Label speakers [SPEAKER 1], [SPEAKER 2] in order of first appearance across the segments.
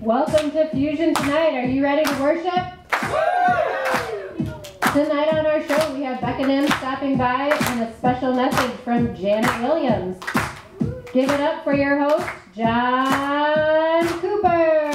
[SPEAKER 1] Welcome to Fusion Tonight. Are you ready to worship? Tonight on our show we have Becca Nims stopping by and a special message from Janet Williams. Give it up for your host, Jon Cooper.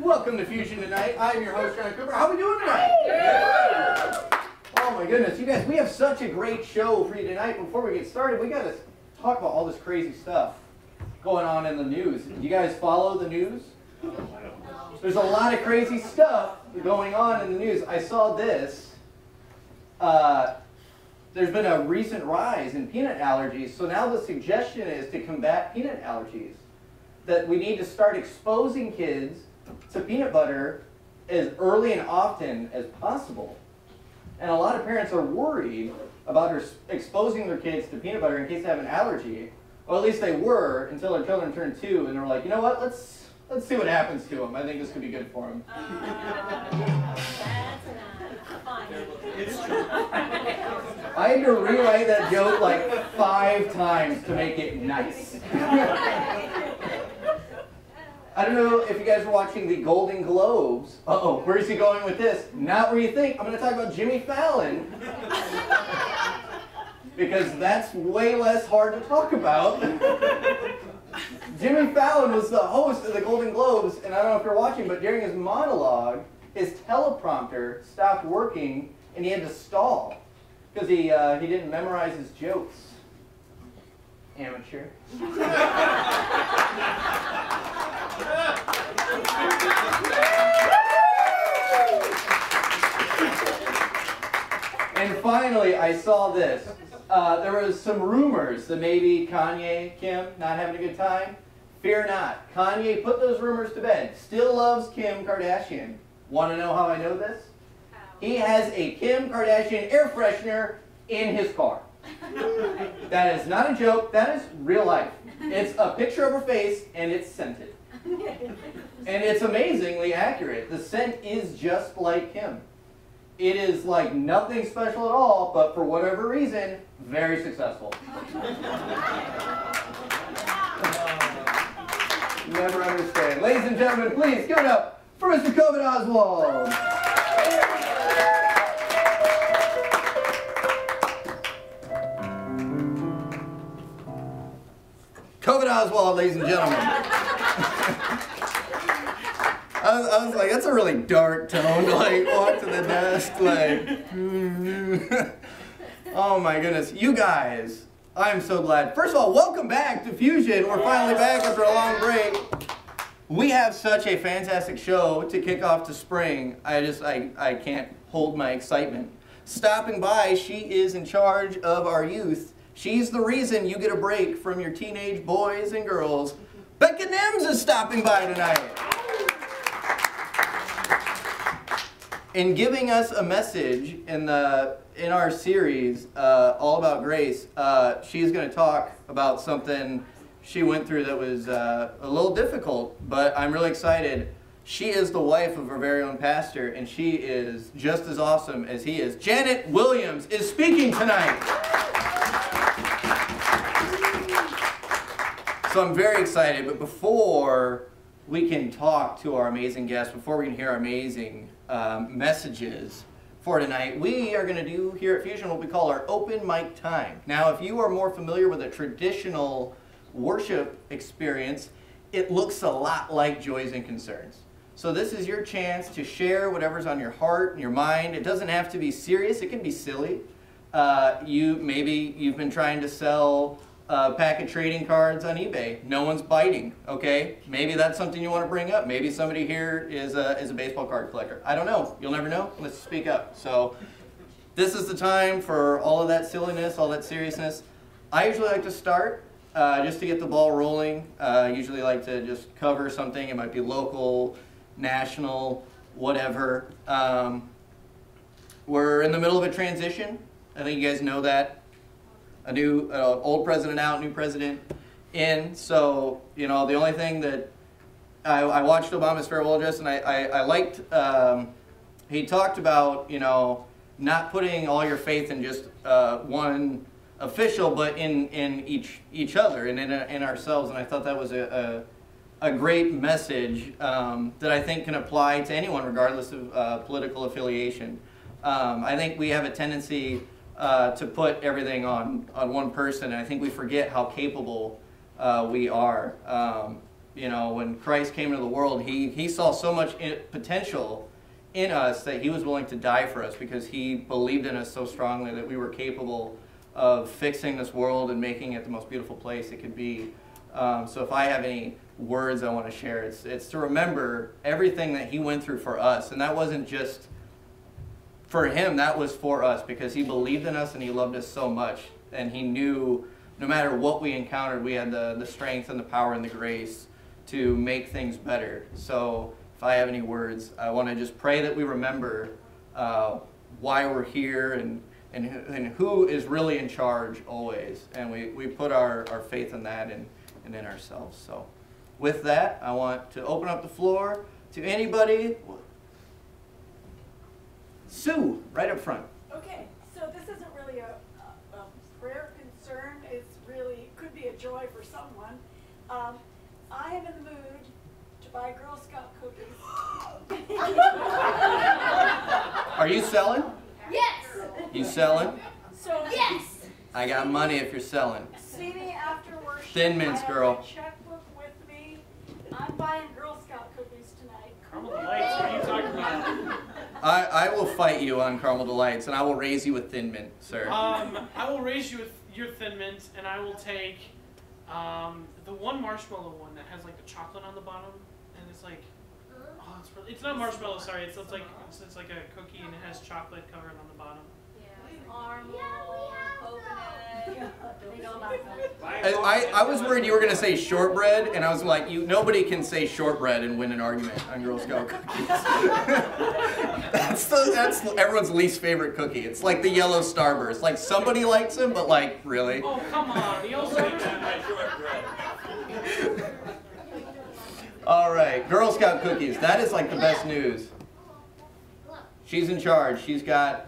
[SPEAKER 2] Welcome to Fusion Tonight. I'm your host, Jon Cooper. How are we doing tonight? Yeah. Oh my goodness, you guys, we have such a great show for you tonight. Before we get started, we got to talk about all this crazy stuff going on in the news. Do you guys follow the news? There's a lot of crazy stuff going on in the news. I saw this. There's been a recent rise in peanut allergies. So now the suggestion is to combat peanut allergies, that we need to start exposing kids to peanut butter as early and often as possible. And a lot of parents are worried about exposing their kids to peanut butter in case they have an allergy. Well, at least they were until their children turned 2, and they're like, you know what, let's see what happens to them. I think this could be good for them.
[SPEAKER 3] It's true.
[SPEAKER 2] I had to rewrite that joke like 5 times to make it nice. I don't know if you guys were watching the Golden Globes. Uh-oh, where is he going with this? Not where you think. I'm going to talk about Jimmy Fallon. Because that's way less hard to talk about. Jimmy Fallon was the host of the Golden Globes, and I don't know if you're watching, but during his monologue, his teleprompter stopped working, and he had to stall because he didn't memorize his jokes. Amateur. And finally, I saw this. There was some rumors that maybe Kanye, Kim, not having a good time. Fear not. Kanye put those rumors to bed. Still loves Kim Kardashian. Want to know how I know this? He has a Kim Kardashian air freshener in his car. That is not a joke. That is real life. It's a picture of her face, and it's scented. And it's amazingly accurate. The scent is just like Kim. It is like nothing special at all, but for whatever reason, very successful. Never understand. Ladies and gentlemen, please give it up for Mr. COVID Oswald. COVID Oswald, ladies and gentlemen. I was like, that's a really dark tone to like walk to the desk like. Oh my goodness, you guys, I'm so glad. First of all, welcome back to Fusion. We're finally back after a long break. We have such a fantastic show to kick off to spring. I can't hold my excitement. Stopping by, she is in charge of our youth. She's the reason you get a break from your teenage boys and girls. Becca Nims is stopping by tonight. In giving us a message in our series, All About Grace, she's going to talk about something she went through that was a little difficult, but I'm really excited. She is the wife of our very own pastor, and she is just as awesome as he is. Janet Williams is speaking tonight. So I'm very excited, but before we can talk to our amazing guests, before we can hear our amazing messages for tonight, we are going to do here at Fusion what we call our open mic time. Now, if you are more familiar with a traditional worship experience, it looks a lot like Joys and Concerns. So this is your chance to share whatever's on your heart and your mind. It doesn't have to be serious. It can be silly. Maybe you've been trying to sell a pack of trading cards on eBay. No one's biting, okay? Maybe that's something you want to bring up. Maybe somebody here is a baseball card collector. I don't know. You'll never know. Let's speak up. So this is the time for all of that silliness, all that seriousness. I usually like to start just to get the ball rolling. I usually like to just cover something. It might be local, national, whatever. We're in the middle of a transition. I think you guys know that. Old president out, new president in. So, you know, the only thing that I watched Obama's farewell address, and I liked, he talked about, you know, not putting all your faith in just one official, but in each other and in ourselves. And I thought that was a great message that I think can apply to anyone regardless of political affiliation. I think we have a tendency to put everything on one person, and I think we forget how capable we are. You know, when Christ came into the world, he saw so much potential in us that he was willing to die for us because he believed in us so strongly that we were capable of fixing this world and making it the most beautiful place it could be. So if I have any words I want to share, it's to remember everything that he went through for us. And that wasn't just for him, that was for us, because he believed in us and he loved us so much. And he knew no matter what we encountered, we had the strength and the power and the grace to make things better. So if I have any words, I want to just pray that we remember why we're here and who is really in charge always. And we put our faith in that and in ourselves. So with that, I want to open up the floor to anybody. Sue, right up front.
[SPEAKER 4] Okay, so this isn't really a prayer concern. It's really, could be a joy for someone. I am in the mood to buy Girl Scout cookies.
[SPEAKER 2] Are you selling?
[SPEAKER 4] Yes!
[SPEAKER 2] You selling?
[SPEAKER 4] So,
[SPEAKER 3] Yes!
[SPEAKER 2] I got money if you're selling.
[SPEAKER 4] see me after worship.
[SPEAKER 2] Thin Mints,
[SPEAKER 4] I
[SPEAKER 2] girl.
[SPEAKER 4] have my checkbook with me. I'm buying Girl Scout cookies tonight.
[SPEAKER 5] Caramel Delights, what are you talking about?
[SPEAKER 2] I will fight you on Caramel Delights, and I will raise you with Thin Mint, sir.
[SPEAKER 5] I will raise you with your Thin Mint, and I will take the one marshmallow one that has like the chocolate on the bottom, and it's like, oh, it's not marshmallow, sorry, it's like a cookie and it has chocolate covered on the bottom.
[SPEAKER 2] I was worried you were going to say shortbread, and I was like, nobody can say shortbread and win an argument on Girl Scout cookies. that's everyone's least favorite cookie. It's like the yellow Starburst. Like, somebody likes them, but like, really?
[SPEAKER 5] Oh, come on, the yellow Starburst.
[SPEAKER 2] All right, Girl Scout cookies. That is like the best news. She's in charge. She's got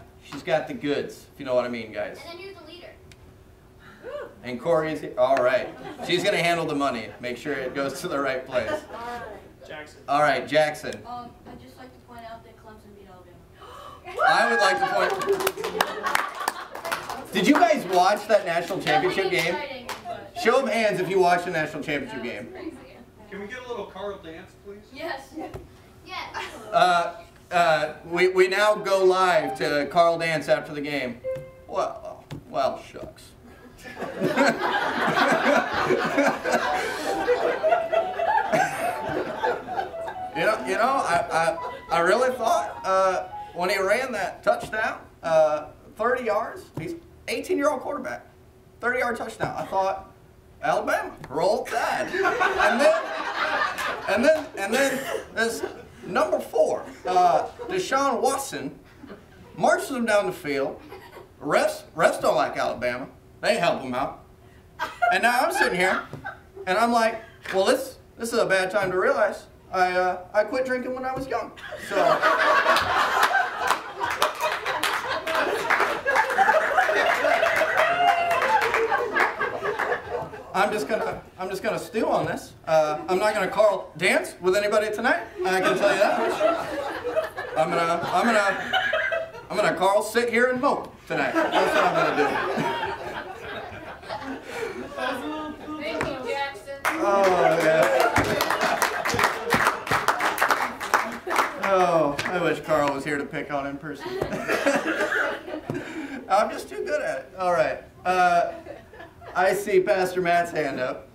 [SPEAKER 2] the goods, if you know what I mean, guys.
[SPEAKER 3] And then you're the leader.
[SPEAKER 2] And Corey's here. All right. She's going to handle the money. Make sure it goes to the right place.
[SPEAKER 5] Jackson.
[SPEAKER 2] All right, Jackson.
[SPEAKER 6] I'd just like to point out that Clemson beat Alabama.
[SPEAKER 2] I would like to point... Did you guys watch that national championship game? Show of hands if you watched the national championship game.
[SPEAKER 7] Can we get a little Carl dance, please?
[SPEAKER 6] Yes.
[SPEAKER 3] Yes.
[SPEAKER 2] We now go live to Carl Dance after the game. Well, shucks. I really thought when he ran that touchdown, 30 yards, he's 18-year-old quarterback, 30-yard touchdown. I thought, Alabama, roll Tide. And then this number 4, Deshaun Watson, marches him down the field. Refs don't like Alabama. They help him out. And now I'm sitting here, and I'm like, well, this is a bad time to realize I quit drinking when I was young. So. I'm just gonna stew on this. I'm not gonna Carl dance with anybody tonight. I can tell you that. I'm gonna Carl sit here and mope tonight. That's what I'm gonna do.
[SPEAKER 3] Thank you, Jackson.
[SPEAKER 2] Oh yeah. Oh, I wish Carl was here to pick on in person. I'm just too good at it. All right. I see Pastor Matt's hand up.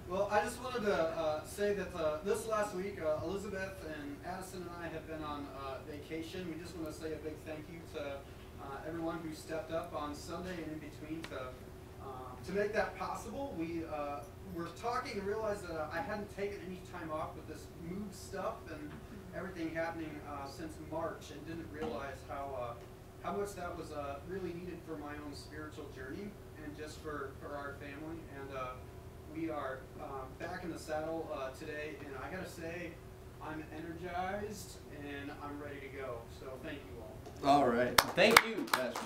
[SPEAKER 7] Well, I just wanted to say that this last week, Elizabeth and Addison and I have been on vacation. We just want to say a big thank you to everyone who stepped up on Sunday and in between to make that possible. We were talking and realized that I hadn't taken any time off with this move stuff and everything happening since March, and didn't realize how much that was really needed for my own spiritual journey and just for our family. And we are back in the saddle today, and I gotta say, I'm energized and I'm ready to go. So thank you all.
[SPEAKER 2] All right. Thank you, Pastor.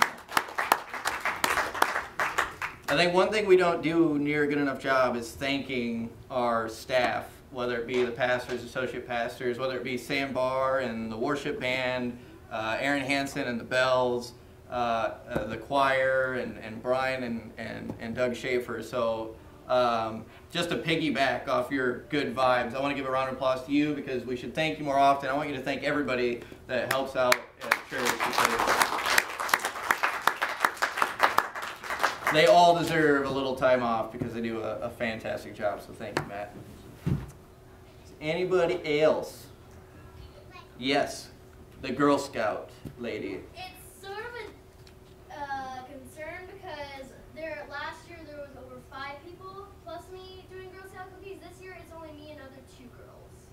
[SPEAKER 2] I think one thing we don't do near a good enough job is thanking our staff, whether it be the pastors, associate pastors, whether it be Sam Barr and the worship band, Aaron Hansen and the bells, the choir, and Brian and Doug Schaefer. So just to piggyback off your good vibes, I want to give a round of applause to you because we should thank you more often. I want you to thank everybody that helps out at church because they all deserve a little time off because they do a fantastic job. So thank you, Matt. Anybody else? Yes, the Girl Scout lady.
[SPEAKER 6] It's sort of a concern because last year there was over 5 people plus me doing Girl Scout cookies. This year it's only me and other 2 girls.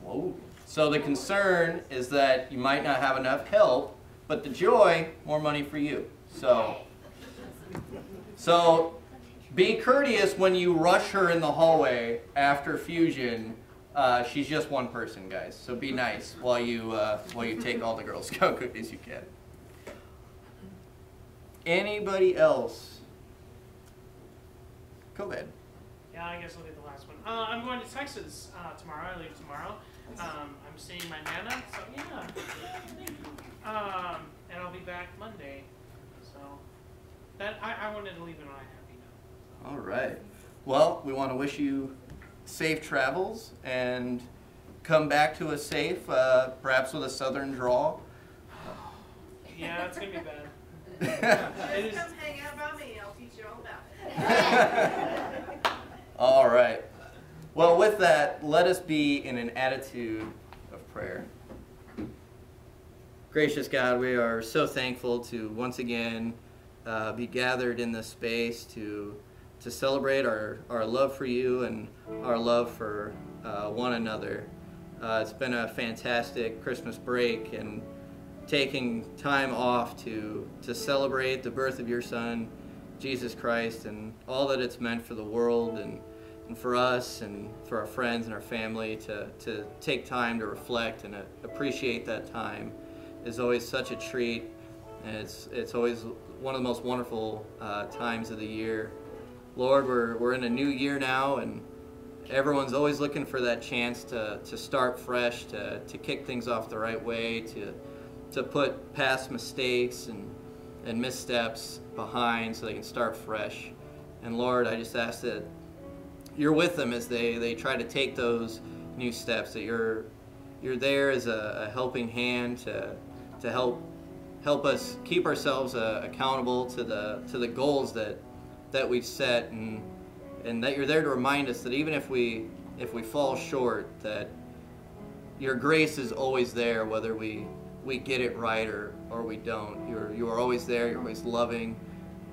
[SPEAKER 2] Whoa. So the concern is that you might not have enough help, but the joy, more money for you. So be courteous when you rush her in the hallway after fusion. She's just one person, guys. So be nice while you take all the Girl Scout cookies you can. Anybody else? Go ahead.
[SPEAKER 5] Yeah, I guess I'll be the last one. I'm going to Texas tomorrow. I leave tomorrow. I'm seeing my Nana, so yeah. And I'll be back Monday. So that I wanted to leave it on a happy note.
[SPEAKER 2] All right. Well, we want to wish you safe travels and come back to us safe, perhaps with a southern drawl.
[SPEAKER 5] Yeah, it's going to be bad.
[SPEAKER 3] Just come hang out by me. I'll teach you all about it.
[SPEAKER 2] All right. Well, with that, let us be in an attitude of prayer. Gracious God, we are so thankful to once again be gathered in this space to celebrate our love for you and our love for one another. It's been a fantastic Christmas break and taking time off to celebrate the birth of your Son, Jesus Christ, and all that it's meant for the world and for us and for our friends and our family to take time to reflect and appreciate that time is always such a treat, and it's always one of the most wonderful times of the year. Lord, we're in a new year now, and everyone's always looking for that chance to start fresh, to kick things off the right way, to put past mistakes and missteps behind so they can start fresh. And Lord, I just ask that you're with them as they try to take those new steps, that you're there as a helping hand to help us keep ourselves accountable to the goals that we've set, and that you're there to remind us that even if we fall short, that your grace is always there, whether we get it right or we don't. You are always there. You're always loving.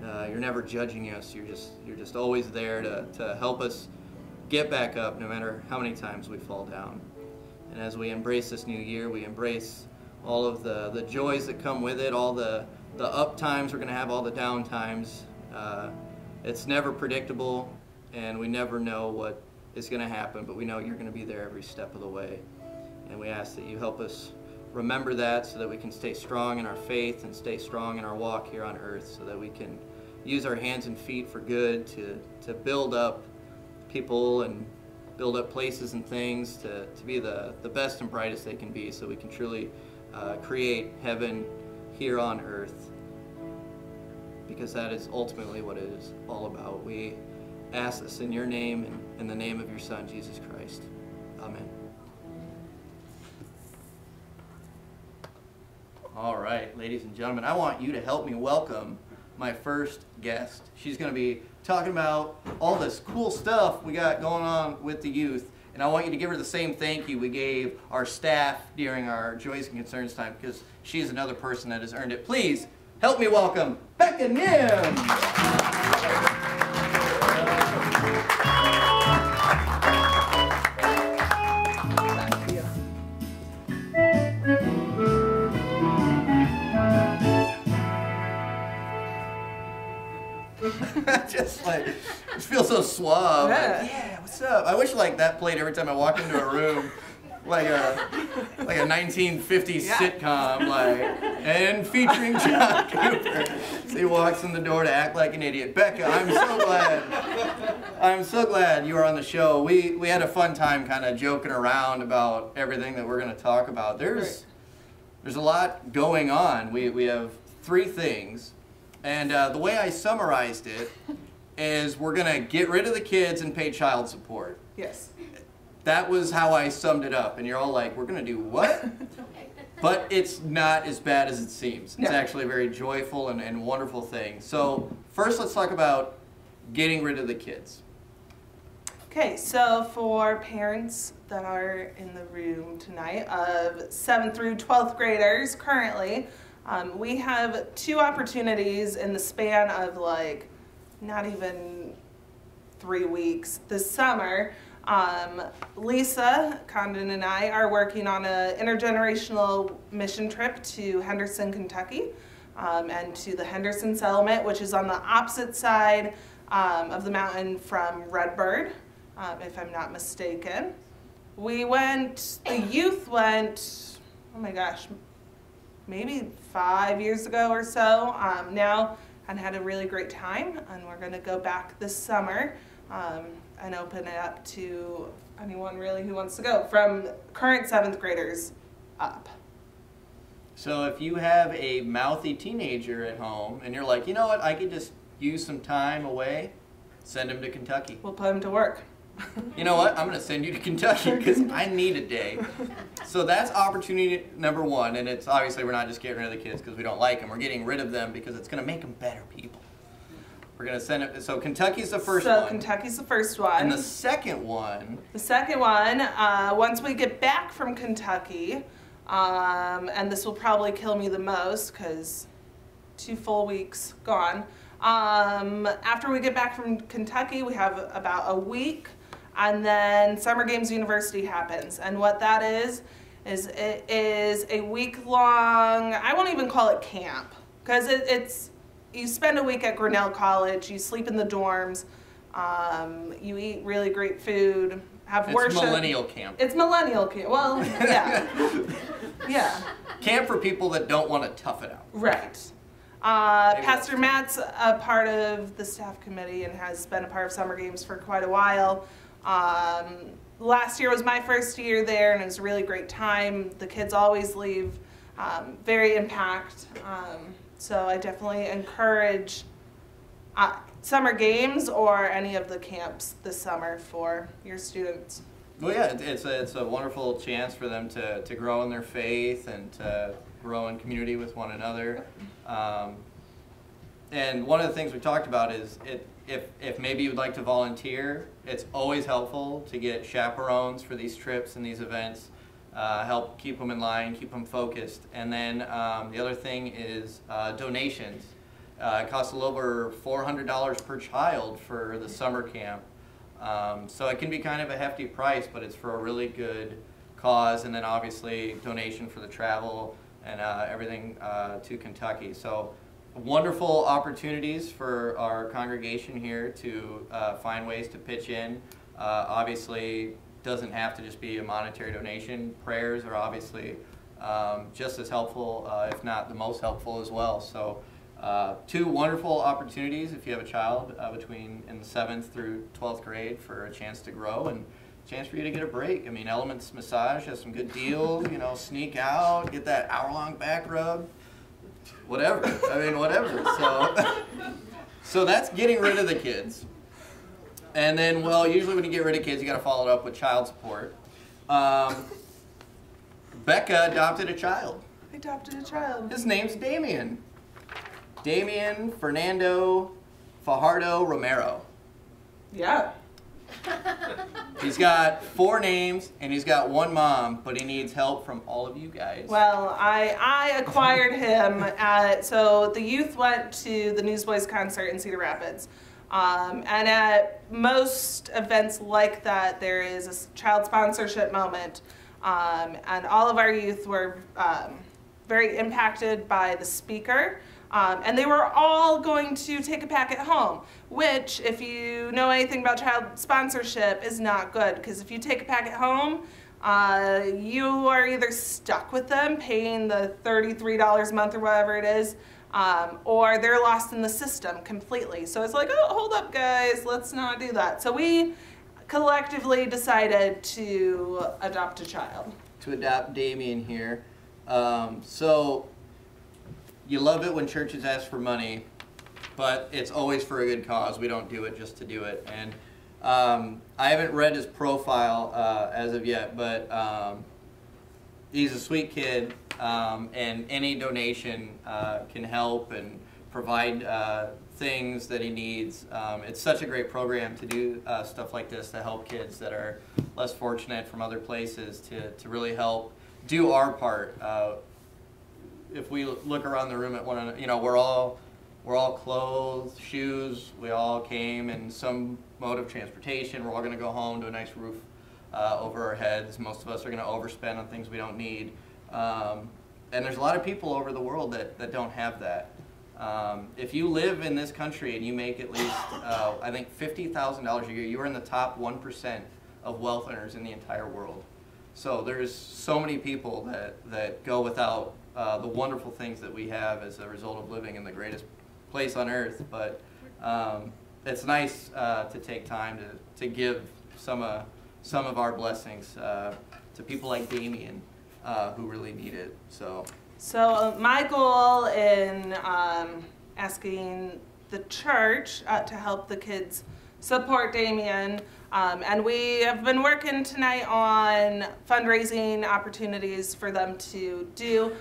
[SPEAKER 2] You're never judging us. You're just always there to help us get back up, no matter how many times we fall down. And as we embrace this new year, we embrace all of the joys that come with it, all the up times we're going to have, all the down times. It's never predictable, and we never know what is going to happen, but we know you're going to be there every step of the way. And we ask that you help us remember that so that we can stay strong in our faith and stay strong in our walk here on earth, so that we can use our hands and feet for good to build up people and build up places and things to be the best and brightest they can be, so we can truly create heaven here on earth, because that is ultimately what it is all about. We ask this in your name and in the name of your Son, Jesus Christ. Amen. All right, ladies and gentlemen, I want you to help me welcome my first guest. She's going to be talking about all this cool stuff we got going on with the youth, and I want you to give her the same thank you we gave our staff during our Joys and Concerns time, because she's another person that has earned it. Please help me welcome Becca Nims. Just feels so suave.
[SPEAKER 8] Yeah.
[SPEAKER 2] Like, yeah, what's up? I wish like that played every time I walk into a room. Like a 1950s sitcom, like, and featuring Jon Cooper. So he walks in the door to act like an idiot. Becca, I'm so glad you are on the show. We had a fun time kind of joking around about everything that we're going to talk about. There's a lot going on. We have 3 things, and the way I summarized it is we're going to get rid of the kids and pay child support.
[SPEAKER 8] Yes.
[SPEAKER 2] That was how I summed it up, and you're all like, we're going to do what? But it's not as bad as it seems. It's actually a very joyful and wonderful thing. So first let's talk about getting rid of the kids.
[SPEAKER 8] Okay, so for parents that are in the room tonight of 7th through 12th graders currently, we have 2 opportunities in the span of like not even 3 weeks this summer. Lisa Condon and I are working on an intergenerational mission trip to Henderson, Kentucky, and to the Henderson settlement, which is on the opposite side of the mountain from Redbird, if I'm not mistaken. The youth went, oh my gosh, maybe 5 years ago or so now, and had a really great time, and we're going to go back this summer. And open it up to anyone really who wants to go, from current 7th graders up.
[SPEAKER 2] So if you have a mouthy teenager at home and you're like, you know what, I could just use some time away, send him to Kentucky.
[SPEAKER 8] We'll put him to work.
[SPEAKER 2] You know what, I'm going to send you to Kentucky because I need a day. So that's opportunity number 1, and it's obviously we're not just getting rid of the kids because we don't like them. We're getting rid of them because it's going to make them better people. We're going to send it, so Kentucky's the first one.
[SPEAKER 8] So Kentucky's the first one.
[SPEAKER 2] And the second one?
[SPEAKER 8] The second one, once we get back from Kentucky, and this will probably kill me the most because 2 full weeks gone. After we get back from Kentucky, we have about a week, and then Summer Games University happens. And what that is it is a week-long, I won't even call it camp, because it's you spend a week at Grinnell College, you sleep in the dorms, you eat really great food, have worship.
[SPEAKER 2] It's millennial camp.
[SPEAKER 8] It's millennial camp. Well, yeah. Yeah.
[SPEAKER 2] Camp for people that don't want to tough it out.
[SPEAKER 8] Right. Pastor Matt's a part of the staff committee and has been a part of Summer Games for quite a while. Last year was my first year there, and it was a really great time. The kids always leave very impacted. So I definitely encourage Summer Games or any of the camps this summer for your students.
[SPEAKER 2] Well, yeah, it's a wonderful chance for them to grow in their faith and to grow in community with one another. And one of the things we talked about is if maybe you'd like to volunteer, it's always helpful to get chaperones for these trips and these events. Help keep them in line, keep them focused. And then the other thing is donations. It costs a little over $400 per child for the summer camp. So it can be kind of a hefty price, but it's for a really good cause. And then obviously donation for the travel and everything to Kentucky. So wonderful opportunities for our congregation here to find ways to pitch in. Obviously, doesn't have to just be a monetary donation. Prayers are obviously just as helpful, if not the most helpful as well. So 2 wonderful opportunities if you have a child between in the 7th through 12th grade for a chance to grow and a chance for you to get a break. I mean, Elements Massage has some good deals, you know, sneak out, get that hour-long back rub, whatever. I mean, whatever. So that's getting rid of the kids. And then, well, usually when you get rid of kids, you got to follow it up with child support. Becca adopted a child.
[SPEAKER 8] I adopted a child.
[SPEAKER 2] His name's Damien. Damien Fernando Fajardo Romero.
[SPEAKER 8] Yeah.
[SPEAKER 2] He's got 4 names, and he's got 1 mom, but he needs help from all of you guys.
[SPEAKER 8] Well, I acquired him so the youth went to the Newsboys concert in Cedar Rapids. And at most events like that, there is a child sponsorship moment. And all of our youth were very impacted by the speaker. And they were all going to take a packet home, which, if you know anything about child sponsorship, is not good, because if you take a packet home, you are either stuck with them paying the $33 a month or whatever it is, or they're lost in the system completely. So it's like, oh, hold up guys, let's not do that. So we collectively decided to adopt a child.
[SPEAKER 2] To adopt Damien here. So you love it when churches ask for money, but it's always for a good cause. We don't do it just to do it. And I haven't read his profile as of yet, but he's a sweet kid, and any donation can help and provide things that he needs. It's such a great program to do stuff like this to help kids that are less fortunate from other places, to really help do our part. If we look around the room at one another, you know, we're all clothed, shoes, we all came in some mode of transportation. We're all going to go home to a nice roof over our heads. Most of us are going to overspend on things we don't need. And there's a lot of people over the world that don't have that. If you live in this country and you make at least, I think, $50,000 a year, you are in the top 1% of wealth earners in the entire world. So there's so many people that go without the wonderful things that we have as a result of living in the greatest place on earth. But it's nice to take time to give some of our blessings to people like Damien who really need it. So
[SPEAKER 8] my goal in asking the church to help the kids support Damien, and we have been working tonight on fundraising opportunities for them to do.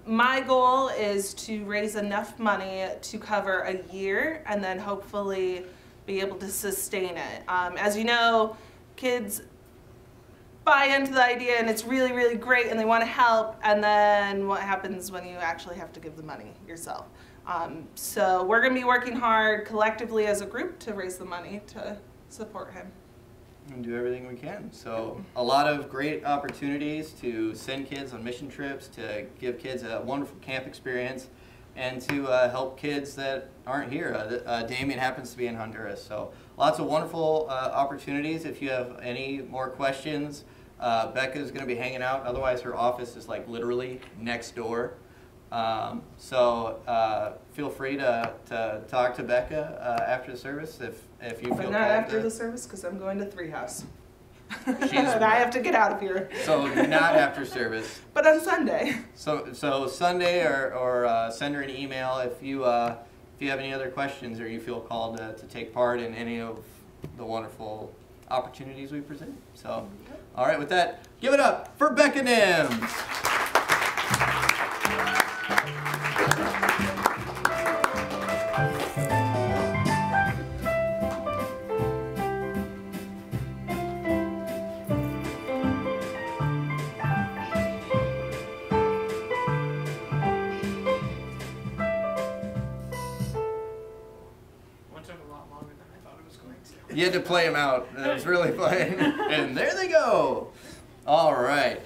[SPEAKER 8] My goal is to raise enough money to cover a year and then hopefully be able to sustain it. As you know, kids buy into the idea and it's really, really great and they want to help, and then what happens when you actually have to give the money yourself? So we're going to be working hard collectively as a group to raise the money to support him.
[SPEAKER 2] And do everything we can. So a lot of great opportunities to send kids on mission trips, to give kids a wonderful camp experience, and to help kids that aren't here. Damien happens to be in Honduras. So lots of wonderful opportunities. If you have any more questions, Becca's going to be hanging out. Otherwise, her office is like literally next door. So feel free to talk to Becca after the service if you feel
[SPEAKER 8] But not after the service, because I'm going to Three House.
[SPEAKER 2] And
[SPEAKER 8] I have to get out of here.
[SPEAKER 2] So not after service.
[SPEAKER 8] But on Sunday.
[SPEAKER 2] So Sunday, or send her an email if you have any other questions or you feel called to take part in any of the wonderful opportunities we present. So, all right, with that, give it up for Becca Nims. You had to play them out. It was really fun. And there they go. All right.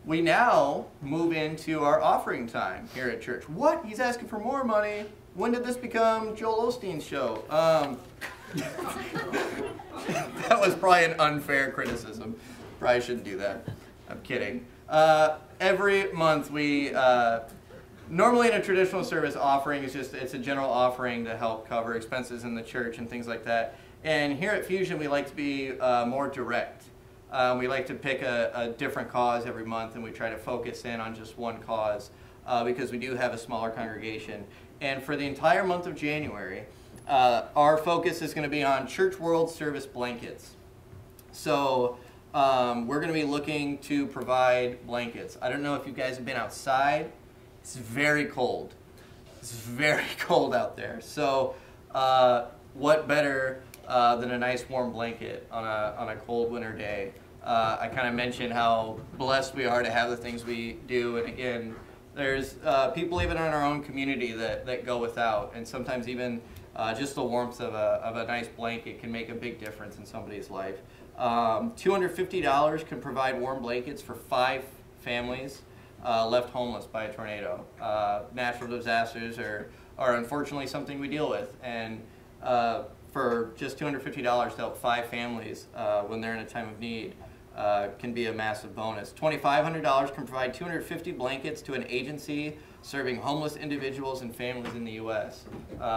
[SPEAKER 2] We now move into our offering time here at church. What? He's asking for more money? When did this become Joel Osteen's show? That was probably an unfair criticism. Probably shouldn't do that. I'm kidding. Every month we... normally in a traditional service, offering is it's a general offering to help cover expenses in the church and things like that. And here at Fusion, we like to be more direct. We like to pick a different cause every month, and we try to focus in on just one cause because we do have a smaller congregation. And for the entire month of January, our focus is going to be on Church World Service blankets. So we're going to be looking to provide blankets. I don't know if you guys have been outside. It's very cold. It's very cold out there. So what better than a nice warm blanket on a cold winter day? I kind of mentioned how blessed we are to have the things we do, and again, there's people even in our own community that go without, and sometimes even just the warmth of a nice blanket can make a big difference in somebody's life. $250 can provide warm blankets for 5 families. left homeless by a tornado. Natural disasters are unfortunately something we deal with, and for just $250 to help 5 families when they're in a time of need can be a massive bonus. $2,500 can provide 250 blankets to an agency serving homeless individuals and families in the U.S.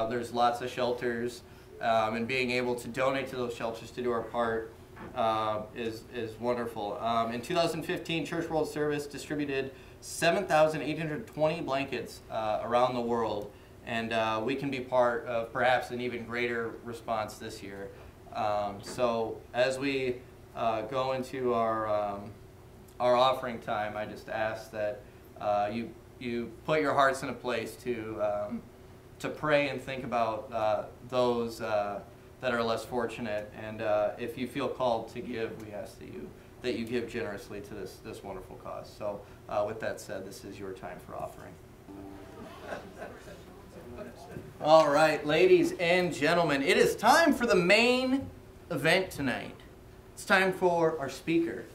[SPEAKER 2] There's lots of shelters, and being able to donate to those shelters to do our part is wonderful. In 2015, Church World Service distributed 7,820 blankets around the world, and we can be part of perhaps an even greater response this year. So as we go into our offering time, I just ask that you put your hearts in a place to pray and think about those that are less fortunate, and if you feel called to give, we ask that you give generously to this wonderful cause. So with that said, this is your time for offering. All right, ladies and gentlemen, it is time for the main event tonight. It's time for our speaker.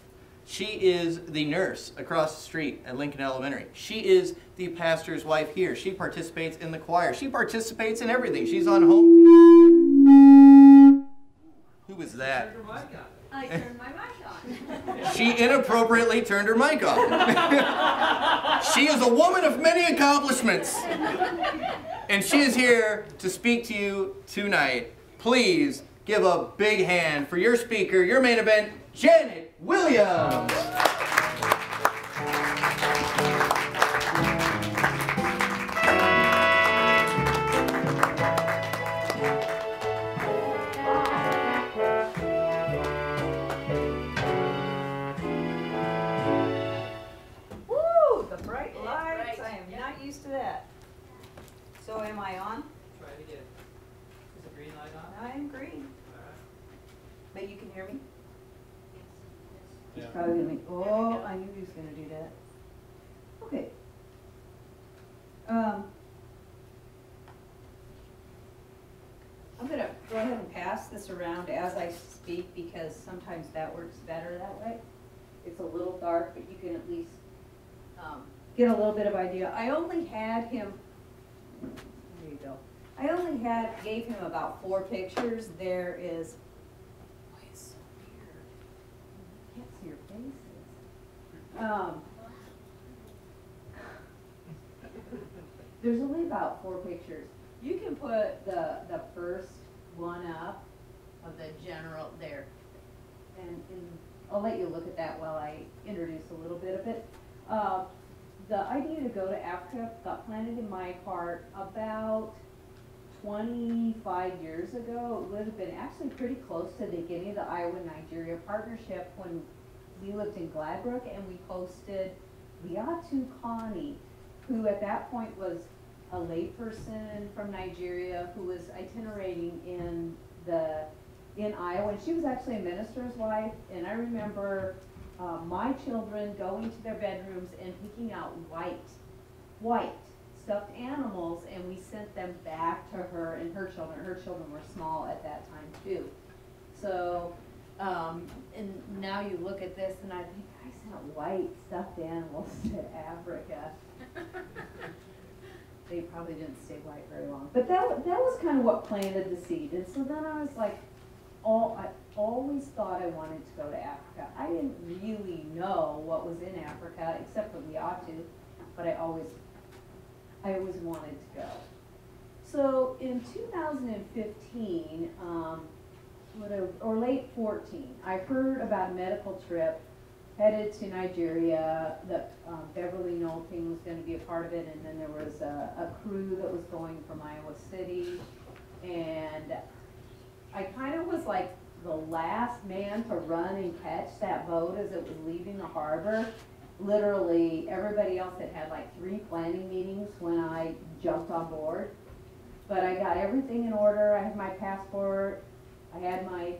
[SPEAKER 2] She is the nurse across the street at Lincoln Elementary. She is the pastor's wife here. She participates in the choir. She participates in everything. She's on home team. Who was that?
[SPEAKER 9] I turned my mic on.
[SPEAKER 2] She inappropriately turned her mic off. She is a woman of many accomplishments. And she is here to speak to you tonight. Please give a big hand for your speaker, your main event, Janet Williams.
[SPEAKER 9] Woo! The bright lights. I am not used to that. So am I on?
[SPEAKER 10] Try it again. Is the green light on?
[SPEAKER 9] I am green.
[SPEAKER 10] All right.
[SPEAKER 9] But you can hear me?
[SPEAKER 10] Yeah.
[SPEAKER 9] Probably gonna be, oh, I knew he was gonna do that. Okay. I'm gonna go ahead and pass this around as I speak because sometimes that works better that way. It's a little dark, but you can at least get a little bit of idea. I only had him, there you go. I only gave him about 4 pictures. There is, why is so weird? I can't see your faces. There's only about 4 pictures. You can put the first one up of the general there. And I'll let you look at that while I introduce a little bit of it. The idea to go to Africa got planted in my heart about 25 years ago. It would have been actually pretty close to the beginning of the Iowa-Nigeria partnership when we lived in Gladbrook, and we hosted Liatu Kani, who at that point was a layperson from Nigeria who was itinerating in Iowa, and she was actually a minister's wife. And I remember my children going to their bedrooms and picking out white stuffed animals, and we sent them back to her and her children. Her children were small at that time too. So, and now you look at this and I think, I sent white stuffed animals to Africa. They probably didn't stay white very long. But that was kind of what planted the seed. And so then I was like, I always thought I wanted to go to Africa. I didn't really know what was in Africa except for Liatu, but I always wanted to go. So in 2015, or late 14, I heard about a medical trip headed to Nigeria. That Beverly Knowlton was going to be a part of it, and then there was a crew that was going from Iowa City, and I kind of was like the last man to run and catch that boat as it was leaving the harbor. Literally, everybody else had like 3 planning meetings when I jumped on board. But I got everything in order. I had my passport. I had my,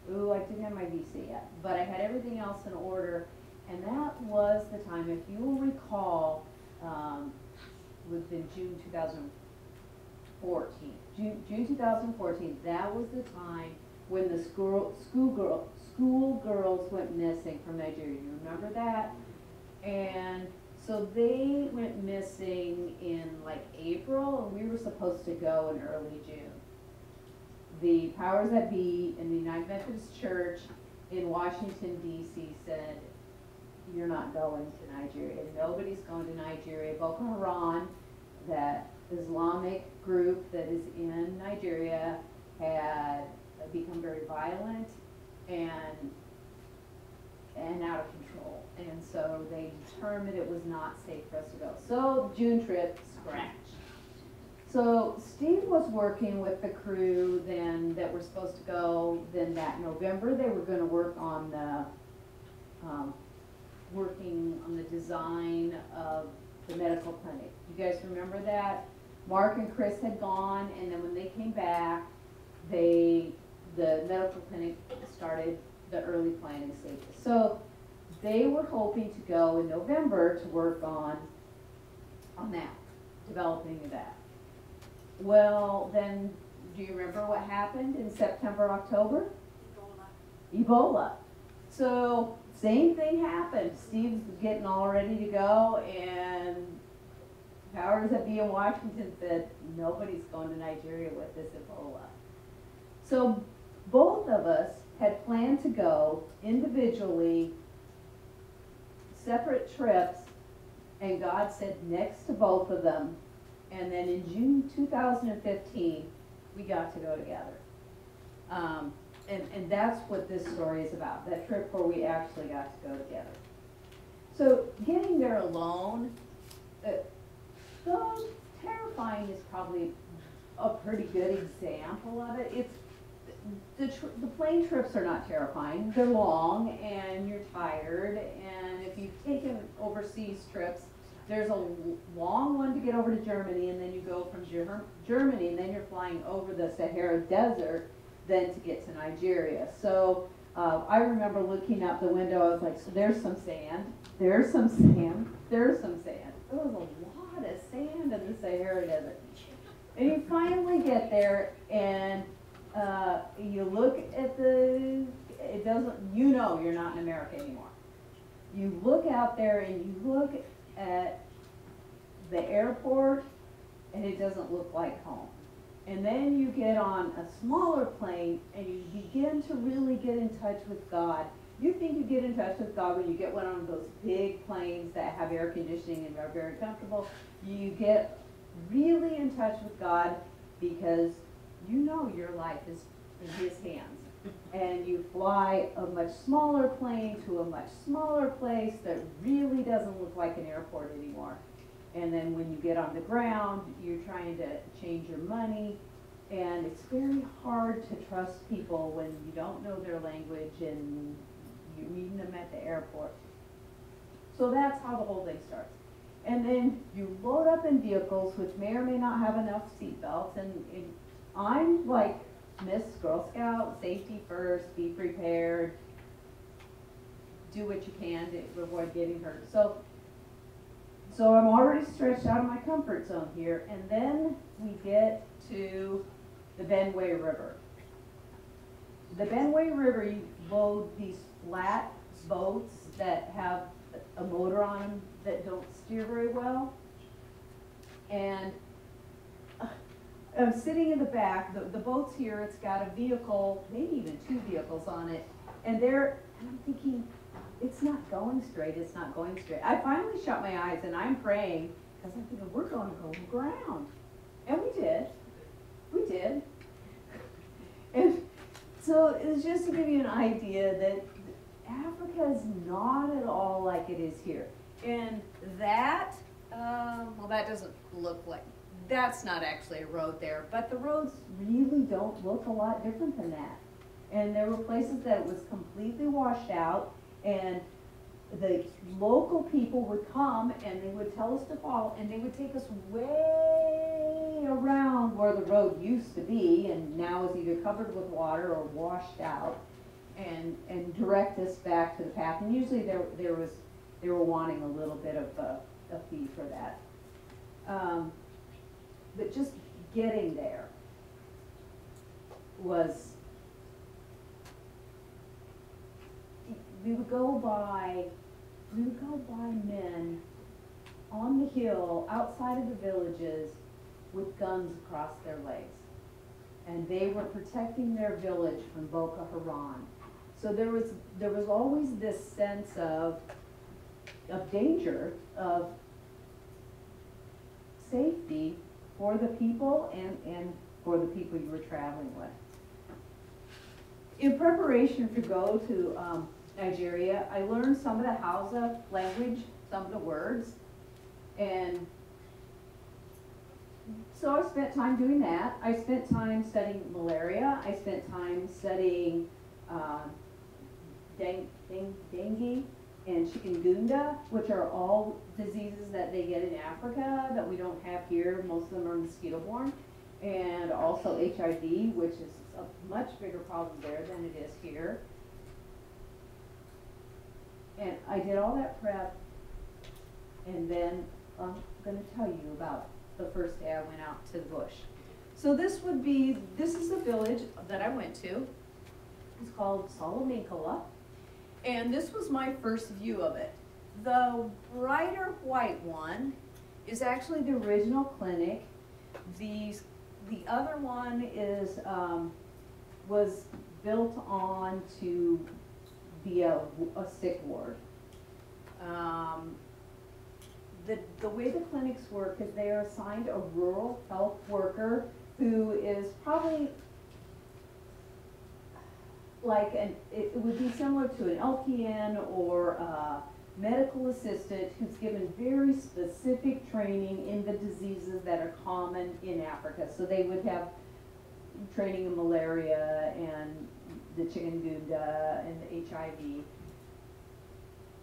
[SPEAKER 9] I didn't have my visa yet. But I had everything else in order. And that was the time, if you will recall, would have been June 2014. June 2014, that was the time when the school girls went missing from Nigeria. You remember that? And So they went missing in like April, and we were supposed to go in early June. The powers that be in the United Methodist Church in Washington, D.C. said, you're not going to Nigeria. Nobody's going to Nigeria. Boko Haram, that Islamic group that is in Nigeria, had become very violent and out of control. And so they determined it was not safe for us to go. So June trip, scratch. So Steve was working with the crew then that were supposed to go. Then that November they were going to work on the design of the medical clinic. You guys remember that? Mark and Chris had gone, and then when they came back, the medical clinic started the early planning stages. So they were hoping to go in November to work on that, developing that. Well, then, do you remember what happened in September, October? Ebola. So, same thing happened. Steve's getting all ready to go, and powers that be in Washington said, nobody's going to Nigeria with this Ebola. So, both of us had planned to go individually, separate trips, and God said next to both of them. And then in June 2015, we got to go together. And that's what this story is about, that trip where we actually got to go together. So getting there alone, though terrifying is probably a pretty good example of it. The plane trips are not terrifying. They're long and you're tired. And if you've taken overseas trips, there's a long one to get over to Germany, and then you go from Germany, and then you're flying over the Sahara Desert, then to get to Nigeria. So I remember looking out the window, I was like, so there's some sand, there's some sand, there's some sand. There was a lot of sand in the Sahara Desert. And you finally get there, and you look at you know you're not in America anymore. You look out there and you look at the airport, and it doesn't look like home. And then you get on a smaller plane and you begin to really get in touch with God. You think you get in touch with God when you get one of those big planes that have air conditioning and are very comfortable. You get really in touch with God because you know your life is in His hands. And you fly a much smaller plane to a much smaller place that really doesn't look like an airport anymore. And then when you get on the ground, you're trying to change your money. And it's very hard to trust people when you don't know their language and you're meeting them at the airport. So that's how the whole thing starts. And then you load up in vehicles which may or may not have enough seat belts. And I'm like Miss Girl Scout, safety first, be prepared, do what you can to avoid getting hurt. So I'm already stretched out of my comfort zone here, and then we get to the Benway River. The Benway River, you load these flat boats that have a motor on them that don't steer very well. And I'm sitting in the back, the boat's here, it's got a vehicle, maybe even two vehicles on it, and I'm thinking, it's not going straight, it's not going straight. I finally shut my eyes and I'm praying, because I'm thinking, we're going to go aground. And we did. And so it's just to give you an idea that Africa is not at all like it is here. And that, well, that doesn't look like, that's not actually a road there, but the roads really don't look a lot different than that. And there were places that was completely washed out, and the local people would come and they would tell us to follow, and they would take us way around where the road used to be and now is either covered with water or washed out, and direct us back to the path. And usually they were wanting a little bit of a fee for that. But just getting there was, we would go by men on the hill outside of the villages with guns across their legs. And they were protecting their village from Boko Haram. So there was always this sense of danger, of safety for the people and for the people you were traveling with. In preparation to go to Nigeria, I learned some of the Hausa language, some of the words, and so I spent time doing that. I spent time studying malaria. I spent time studying dengue and chikungunya, which are all diseases that they get in Africa that we don't have here. Most of them are mosquito-borne. And also HIV, which is a much bigger problem there than it is here. And I did all that prep, and then I'm going to tell you about the first day I went out to the bush. So this is the village that I went to. It's called Solominkola. And this was my first view of it. The brighter white one is actually the original clinic. The other one is was built on to be a sick ward. The way the clinics work is they are assigned a rural health worker who is probably like it would be similar to an LPN or a medical assistant who's given very specific training in the diseases that are common in Africa. So they would have training in malaria and the chikungunya and the HIV.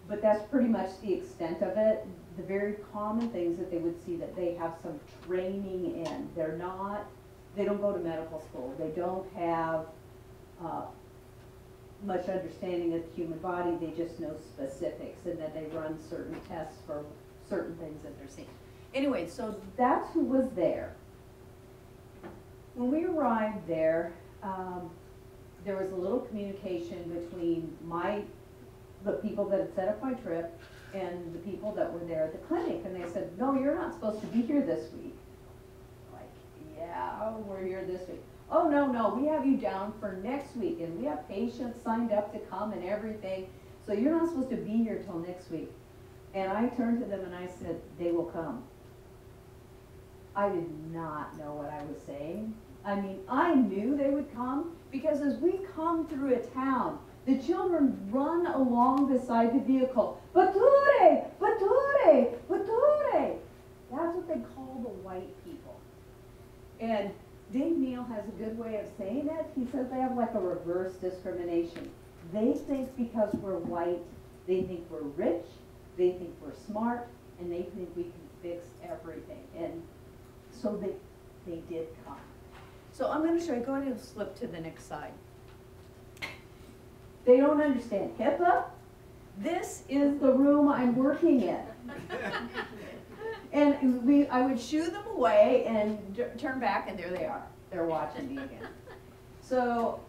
[SPEAKER 9] But that's pretty much the extent of it. The very common things that they would see that they have some training in. They don't go to medical school. They don't have much understanding of the human body. They just know specifics, and that they run certain tests for certain things that they're seeing. Anyway, so that's who was there. When we arrived there, there was a little communication between the people that had set up my trip and the people that were there at the clinic, and they said, no, you're not supposed to be here this week. Like, yeah, we're here this week. Oh, no, we have you down for next week, and we have patients signed up to come and everything, so you're not supposed to be here till next week. And I turned to them and I said, they will come. I did not know what I was saying. I mean, I knew they would come, because as we come through a town, the children run along beside the vehicle. Bature! Bature! Bature! That's what they call the white people. And Dave Neal has a good way of saying it. He says they have like a reverse discrimination. They think because we're white, they think we're rich, they think we're smart, and they think we can fix everything. And so they did come. So I'm going to show you, go ahead and flip to the next slide. They don't understand HIPAA. This is the room I'm working in. And I would shoo them away and turn back, and there they are. They're watching me again. So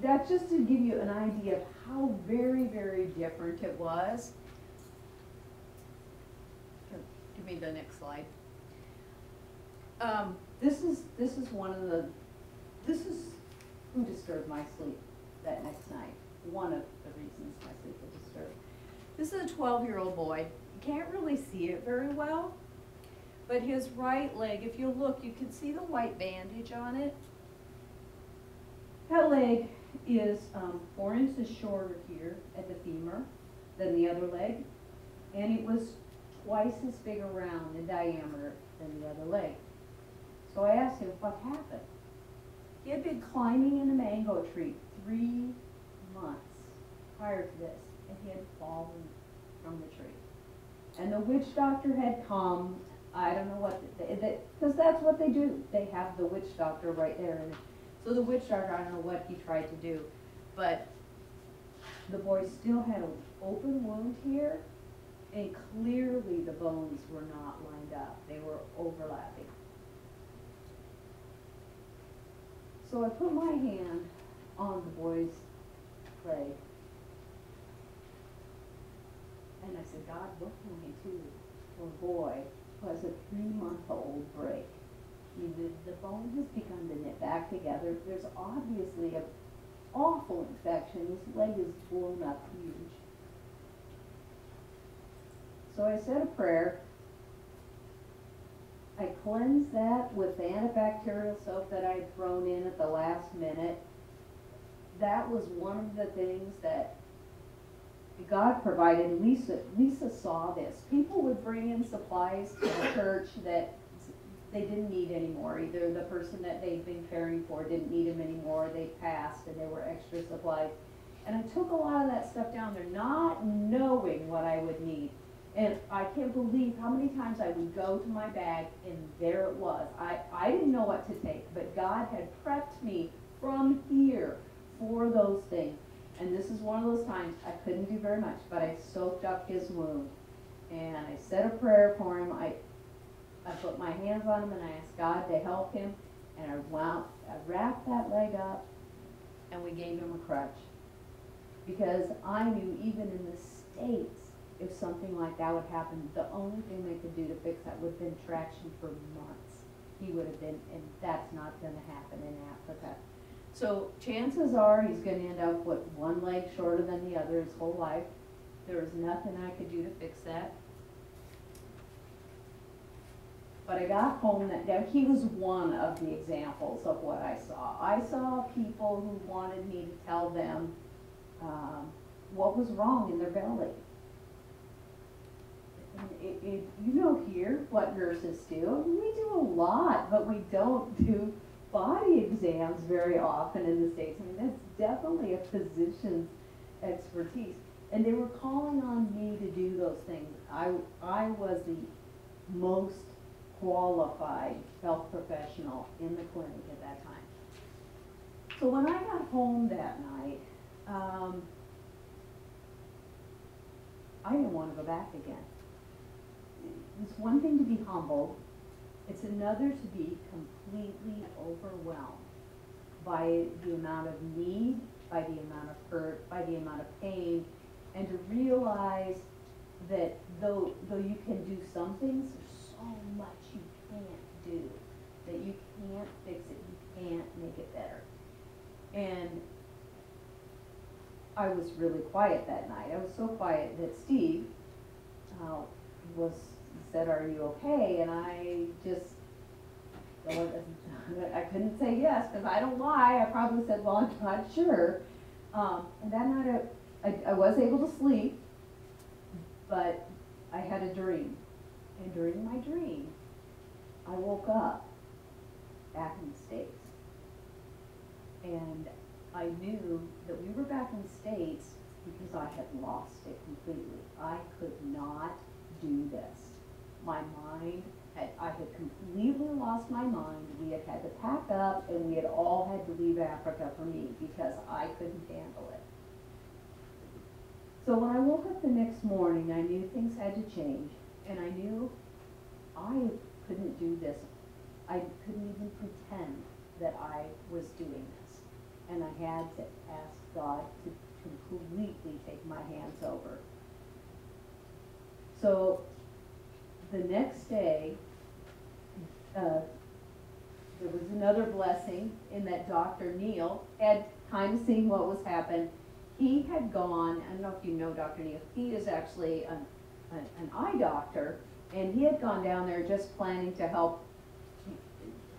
[SPEAKER 9] that's just to give you an idea of how very, very different it was. Give me the next slide. This is one of the, this is who disturbed my sleep that next night. One of the reasons my sleep was disturbed. This is a 12-year-old boy. You can't really see it very well, but his right leg, if you look, you can see the white bandage on it. That leg is 4 inches shorter here at the femur than the other leg, and it was twice as big around in diameter than the other leg. So I asked him what happened. He had been climbing in a mango tree 3 months prior to this, and he had fallen from the tree. And the witch doctor had come. I don't know what, because that's what they do. They have the witch doctor right there. And so the witch doctor, I don't know what he tried to do, but the boy still had an open wound here, and clearly the bones were not lined up. They were overlapping. So I put my hand on the boy's leg, and I said, God, what can I do poor boy, was a 3-month-old break. The bone has begun to knit back together. There's obviously an awful infection. His leg is blown up huge. So I said a prayer. I cleansed that with the antibacterial soap that I'd thrown in at the last minute. That was one of the things that God provided. Lisa saw this. People would bring in supplies to the church that they didn't need anymore. Either the person that they'd been caring for didn't need them anymore, they passed, and there were extra supplies. And I took a lot of that stuff down there, not knowing what I would need. And I can't believe how many times I would go to my bag, and there it was. I didn't know what to take, but God had prepped me from here for those things. And this is one of those times I couldn't do very much, but I soaked up his wound. And I said a prayer for him. I put my hands on him and I asked God to help him. And I wrapped that leg up and we gave him a crutch. Because I knew even in the States, if something like that would happen, the only thing they could do to fix that would have been traction for months. He would have been, and that's not going to happen in Africa. So chances are he's going to end up with one leg shorter than the other his whole life. There was nothing I could do to fix that. But I got home that day. He was one of the examples of what I saw. I saw people who wanted me to tell them what was wrong in their belly. You know here what nurses do. We do a lot, but we don't do body exams very often in the States. I mean, that's definitely a physician's expertise. And they were calling on me to do those things. I was the most qualified health professional in the clinic at that time. So when I got home that night, I didn't want to go back again. It's one thing to be humbled. It's another to be completely overwhelmed by the amount of need, by the amount of hurt, by the amount of pain, and to realize that though you can do some things, there's so much you can't do, that you can't fix it, you can't make it better. And I was really quiet that night. I was so quiet that Steve said, "Are you okay?" And I just, I couldn't say yes because I don't lie. I probably said, "Well, I'm not sure." And that night I was able to sleep, but I had a dream. And during my dream, I woke up back in the States. And I knew that we were back in the States because I had lost it completely. I could not do this. My mind, I had completely lost my mind. We had had to pack up and we had all had to leave Africa for me because I couldn't handle it. So when I woke up the next morning, I knew things had to change, and I knew I couldn't do this. I couldn't even pretend that I was doing this. And I had to ask God to completely take my hands over. So the next day, there was another blessing in that Dr. Neal had kind of seen what was happening. He had gone, I don't know if you know Dr. Neal, he is actually an eye doctor, and he had gone down there just planning to help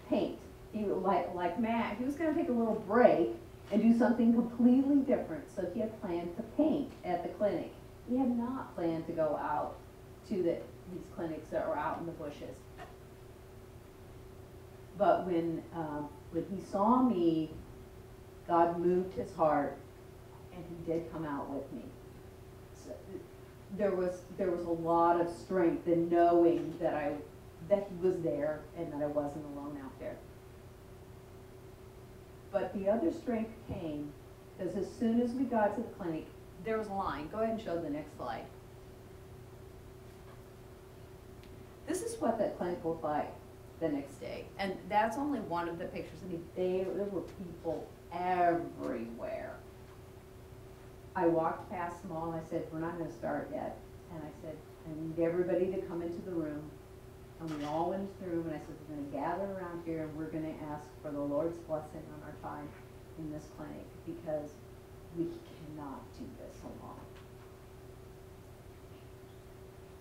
[SPEAKER 9] paint. He, like Matt, he was going to take a little break and do something completely different. So he had planned to paint at the clinic. He had not planned to go out to these clinics that were out in the bushes. But when he saw me, God moved his heart, and he did come out with me. So there was a lot of strength in knowing that he was there and that I wasn't alone out there. But the other strength came because as soon as we got to the clinic, there was a line. Go ahead and show the next slide. This is what that clinic looked like the next day. And that's only one of the pictures. I mean, there were people everywhere. I walked past them all and I said, "We're not going to start yet." And I said, I need everybody to come into the room. And we all went into the room, and I said, we're going to gather around here, and we're going to ask for the Lord's blessing on our time in this clinic, because we cannot do this alone.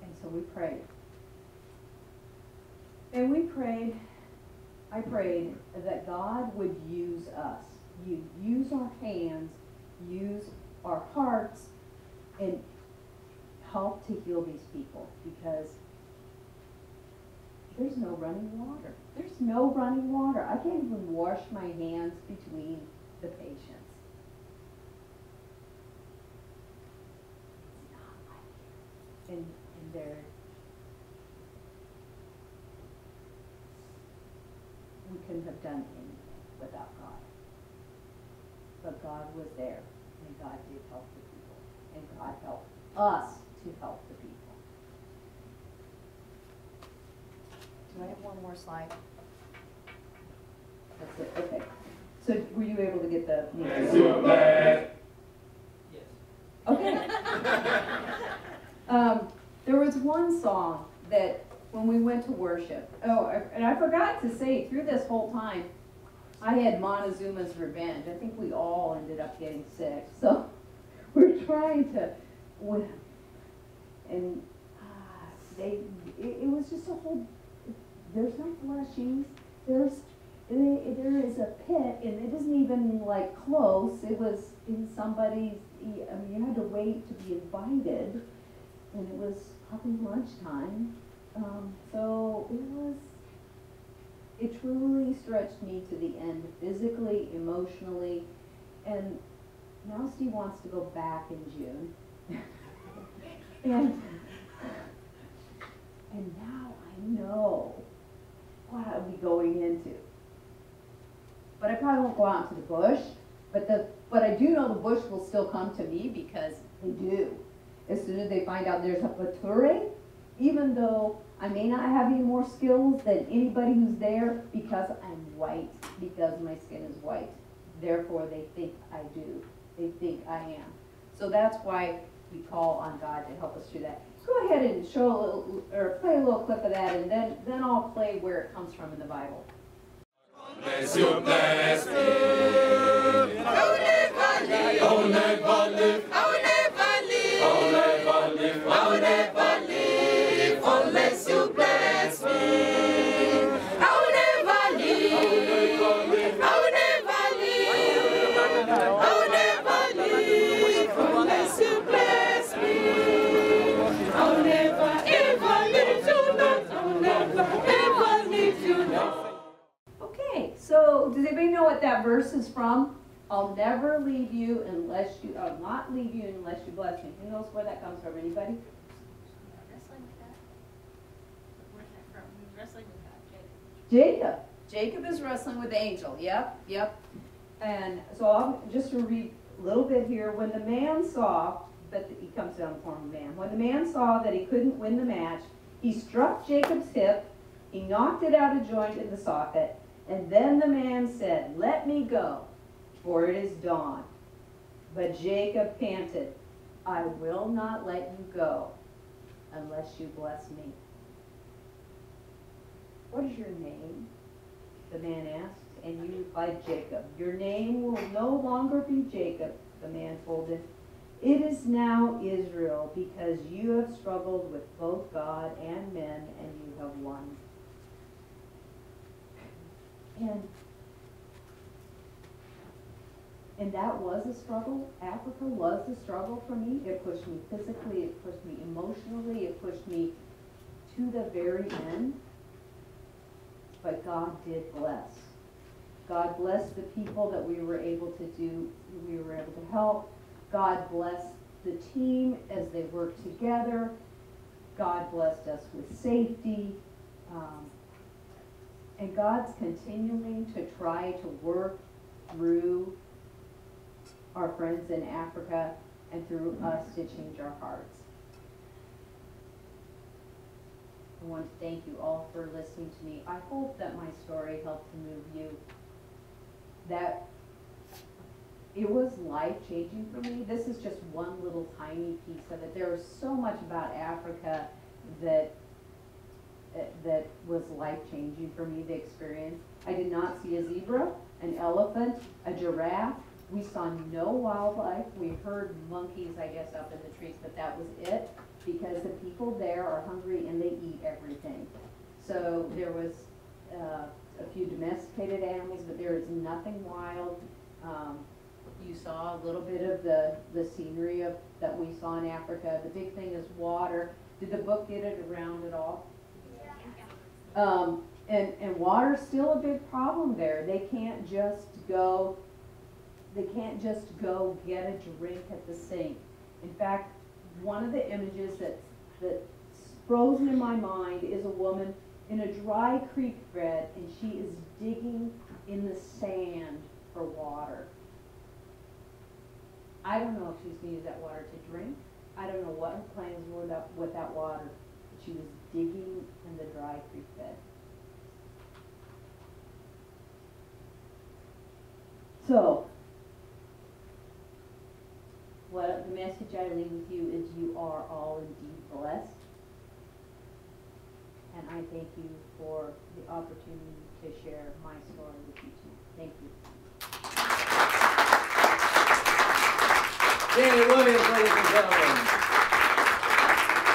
[SPEAKER 9] And so we prayed. And we prayed, I prayed that God would use us. Use our hands, use our hearts, and help to heal these people, because there's no running water. There's no running water. I can't even wash my hands between the patients. It's not like it. And we couldn't have done anything without God. But God was there, and God did help the people, and God helped us to help the people.
[SPEAKER 1] Do I have one more slide?
[SPEAKER 9] That's it, okay. So were you able to get the
[SPEAKER 10] Yes.
[SPEAKER 9] Okay. There was one song that when we went to worship, and I forgot to say through this whole time, I had Montezuma's Revenge. I think we all ended up getting sick. So we're trying to, and it was just a whole, there's no flushings, there is a pit, and it isn't even like close. It was in somebody's, I mean, you had to wait to be invited, and it was probably lunchtime. So it truly stretched me to the end, physically, emotionally, and now Steve wants to go back in June. and now I know what I'll be going into. But I probably won't go out into the bush, but I do know the bush will still come to me, because they do. As soon as they find out there's a pature, even though I may not have any more skills than anybody who's there, because I'm white, because my skin is white. Therefore, they think I do. They think I am. So that's why we call on God to help us through that. Go ahead and show a little, or play a little clip of that, and then I'll play where it comes from in the Bible.
[SPEAKER 11] Bless you, bless me. I'll never leave. I'll never leave. I'll never leave. I'll never leave. I'll never leave unless you bless me. I'll never leave. I'll never leave. I'll never leave unless you bless me. I'll never ever leave you not. I'll never ever leave you not.
[SPEAKER 9] Okay, so does anybody know what that verse is from? I'll never leave you unless you, I'll not leave you unless you bless me. Who knows where that comes from? Anybody?
[SPEAKER 6] Wrestling with that. Where's that from? Who's wrestling with that?
[SPEAKER 9] Jacob. Jacob is wrestling with the angel. Yep. And so I'll just to read a little bit here. When the man saw, but he comes down in the form of a man. When the man saw that he couldn't win the match, he struck Jacob's hip. He knocked it out of joint in the socket. And then the man said, "Let me go, for it is dawn." But Jacob panted, "I will not let you go unless you bless me." "What is your name?" the man asked. And he replied, "Jacob." "Your name will no longer be Jacob," the man told him. "It is now Israel, because you have struggled with both God and men, and you have won." And that was a struggle. Africa was a struggle for me. It pushed me physically, it pushed me emotionally, it pushed me to the very end. But God did bless. God blessed the people that we were able to help. God blessed the team as they worked together. God blessed us with safety. And God's continuing to try to work through our friends in Africa and through us to change our hearts. I want to thank you all for listening to me. I hope that my story helped to move you. That it was life-changing for me. This is just one little tiny piece of it. There was so much about Africa that was life-changing for me, the experience. I did not see a zebra, an elephant, a giraffe. We saw no wildlife. We heard monkeys, I guess, up in the trees, but that was it, because the people there are hungry and they eat everything. So there was a few domesticated animals, but there is nothing wild. You saw a little bit of the scenery that we saw in Africa. The big thing is water. Did the book get it around at all? And water's still a big problem there. They can't just go get a drink at the sink. In fact, one of the images that's frozen in my mind is a woman in a dry creek bed, and she is digging in the sand for water. I don't know if she's going to use that water to drink. I don't know what her plans were with that water. But she was digging in the dry creek bed. So, the message I leave with you is you are all indeed blessed. And I thank you for the opportunity to share my story with you too. Thank you.
[SPEAKER 2] Janet Williams, ladies and gentlemen.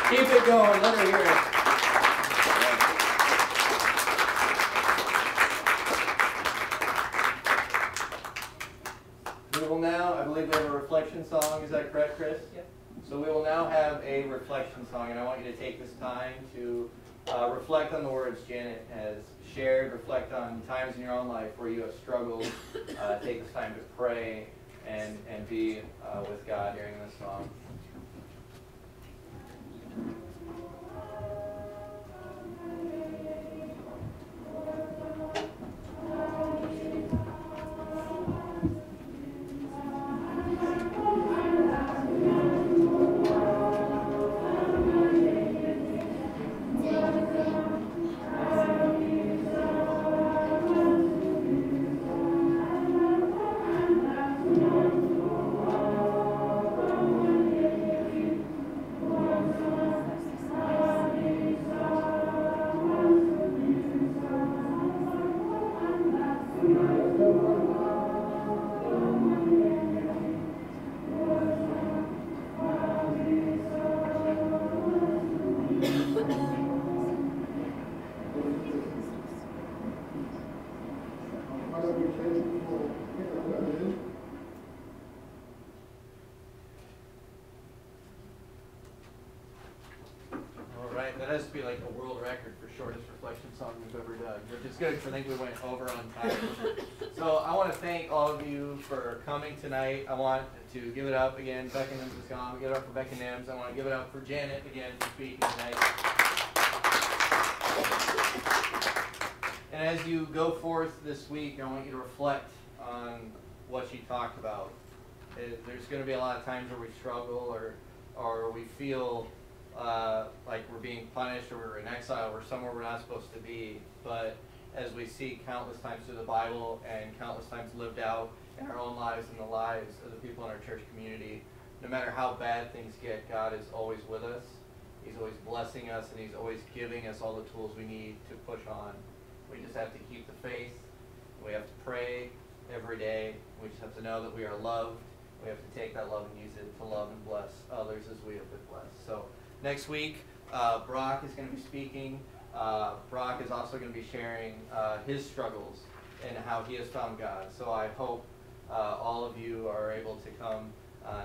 [SPEAKER 2] Keep it going. Let her hear it. We will now, I believe we have a reflection song. Is that correct, Chris?
[SPEAKER 10] Yep.
[SPEAKER 2] So we will now have a reflection song, and I want you to take this time to reflect on the words Janet has shared, reflect on times in your own life where you have struggled, take this time to pray and be with God during this song. That has to be like a world record for shortest reflection song we've ever done, which is good because I think we went over on time. So I want to thank all of you for coming tonight. I want to give it up again. Becca Nims is gone. Give it up for Becca Nims. I want to give it up for Janet again for speaking tonight. And as you go forth this week, I want you to reflect on what she talked about. There's going to be a lot of times where we struggle or we feel like we're being punished or we're in exile, we're somewhere we're not supposed to be. But as we see countless times through the Bible and countless times lived out in our own lives and the lives of the people in our church community, no matter how bad things get, God is always with us. He's always blessing us, and He's always giving us all the tools we need to push on. We just have to keep the faith. We have to pray every day. We just have to know that we are loved. We have to take that love and use it to love and bless others as we have been blessed. So next week, Brock is going to be speaking. Brock is also going to be sharing his struggles and how he has found God. So I hope all of you are able to come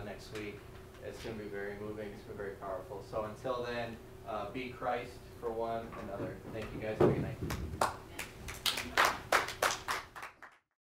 [SPEAKER 2] next week. It's going to be very moving. It's going to be very powerful. So until then, be Christ for one another. Thank you guys. Have a good night.